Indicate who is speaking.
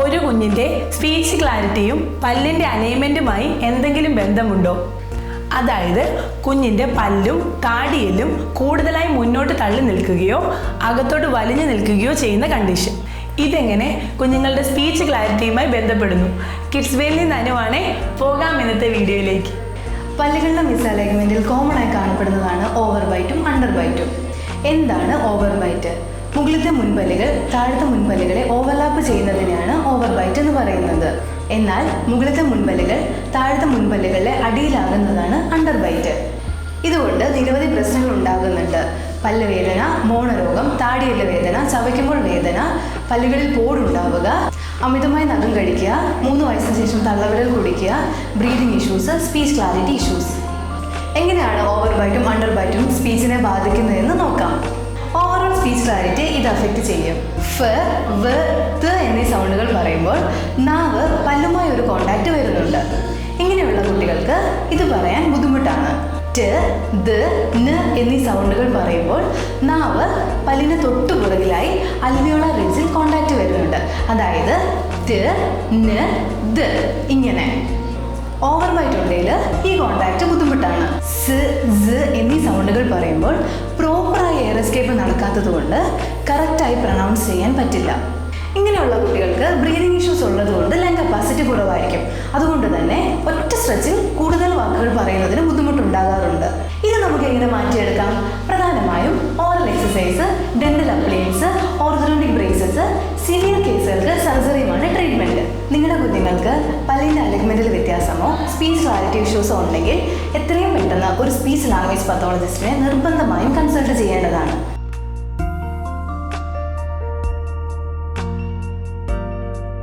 Speaker 1: ഒരു കുഞ്ഞിൻ്റെ സ്പീച്ച് ക്ലാരിറ്റിയും പല്ലിൻ്റെ അലൈൻമെൻറ്റുമായി എന്തെങ്കിലും ബന്ധമുണ്ടോ? അതായത് കുഞ്ഞിൻ്റെ പല്ലും താടിയെല്ലും കൂടുതലായി മുന്നോട്ട് തള്ളി നിൽക്കുകയോ അകത്തോട്ട് വലിഞ്ഞു നിൽക്കുകയോ ചെയ്യുന്ന കണ്ടീഷൻ. ഇതെങ്ങനെ കുഞ്ഞുങ്ങളുടെ സ്പീച്ച് ക്ലാരിറ്റിയുമായി ബന്ധപ്പെടുന്നു? കിഡ്സ് വേയിൽ നിന്ന് അനുവാണേ. പോകാം ഇന്നത്തെ വീഡിയോയിലേക്ക്.
Speaker 2: പല്ലുകളുടെ മിസ്അലൈൻമെൻറ്റിൽ കോമൺ ആയി കാണപ്പെടുന്നതാണ് ഓവർ ബൈറ്റും അണ്ടർ ബൈറ്റും. എന്താണ് ഓവർ ബൈറ്റ്? മുകളിലത്തെ മുൻപല്ലുകൾ താഴത്തെ മുൻപല്ലുകളെ ഓവർലാപ്പ് ചെയ്യുന്നതിനെയാണ് ഓവർ ബൈറ്റ് എന്ന് പറയുന്നത്. എന്നാൽ മുകളിലത്തെ മുൻപല്ലുകൾ താഴത്തെ മുൻപല്ലുകളെ അടിയിലാകുന്നതാണ് അണ്ടർ ബൈറ്റ്. ഇതുകൊണ്ട് നിരവധി പ്രശ്നങ്ങൾ ഉണ്ടാകുന്നുണ്ട്. പല്ലുവേദന, മോണരോഗം, താടിയെല്ല് വേദന, ചവയ്ക്കുമ്പോൾ വേദന, പല്ലുകളിൽ പോടുണ്ടാവുക, അമിതമായി നഖം കടിക്കുക, 3 വയസ്സിന് ശേഷം തള്ളവിരൽ കുടിക്കുക, breathing issues, speech clarity issues. എങ്ങനെയാണ് ഓവർ ബൈറ്റും അണ്ടർ ബൈറ്റും സ്പീച്ചിനെ ബാധിക്കുന്നതെന്ന് നോക്കാം. ഓവറോൾ സ്പീച്ച് ക്ലാരിറ്റി ഇത് അഫക്റ്റ് ചെയ്യും. ഫ്, വ്, ത് എന്നീ സൗണ്ടുകൾ പറയുമ്പോൾ നാവ് പല്ലുമായി ഒരു കോണ്ടാക്ട് വരുന്നുണ്ട്. ഇങ്ങനെയുള്ള കുട്ടികൾക്ക് ഇത് പറയാൻ ബുദ്ധിമുട്ടാണ്. ട്, ദ്, ന് എന്നീ സൗണ്ടുകൾ പറയുമ്പോൾ നാവ് പല്ലിന് തൊട്ടു പുറകിലായി അൽവിയോളാർ റിഡ്ജിൽ കോണ്ടാക്ട് വരുന്നുണ്ട്. അതായത് ട്, ന്, ദ് ഇങ്ങനെ. ഓവർ ബൈറ്റ് ഉണ്ടെങ്കിൽ ഈ കോണ്ടാക്ട് ബുദ്ധിമുട്ടാണ്. സ്, സ് എന്നീ സൗണ്ടുകൾ പറയുമ്പോൾ പ്രോപ്പറായി എയർ എസ്കേപ്പ് നടക്കാത്തത് കൊണ്ട് കറക്റ്റായി പ്രൊനൗൺസ് ചെയ്യാൻ പറ്റില്ല. ഇങ്ങനെയുള്ള കുട്ടികൾക്ക് ബ്രീതിങ് ഇഷ്യൂസ് ഉള്ളതുകൊണ്ട് ലങ് കപ്പാസിറ്റി കുറവായിരിക്കും. അതുകൊണ്ട് തന്നെ ഒറ്റ സ്ട്രെച്ചിൽ കൂടുതൽ വാക്കുകൾ പറയുന്നതിന് ബുദ്ധിമുട്ടുണ്ടാകാറുണ്ട്. ഇത് നമുക്ക് എങ്ങനെ മാറ്റിയെടുക്കാം? പ്രധാനമായും oral exercise, dental appliance, orthodontic braces, severe കേസുകൾക്ക് സർജറിയുമാണ് ട്രീറ്റ്മെൻറ്റ്. നിങ്ങളുടെ കുഞ്ഞുങ്ങൾക്ക് പല്ലിൻ്റെ അലൈൻമെൻറ്റിൽ വ്യത്യാസമോ സ്പീച്ച് ക്ലാരിറ്റി ഇഷ്യൂസോ ഉണ്ടെങ്കിൽ എത്രയും പെട്ടെന്ന് ഒരു സ്പീച്ച് ലാംഗ്വേജ് പത്തോളജിസ്റ്റിനെ നിർബന്ധമായും കൺസൾട്ട് ചെയ്യേണ്ടതാണ്.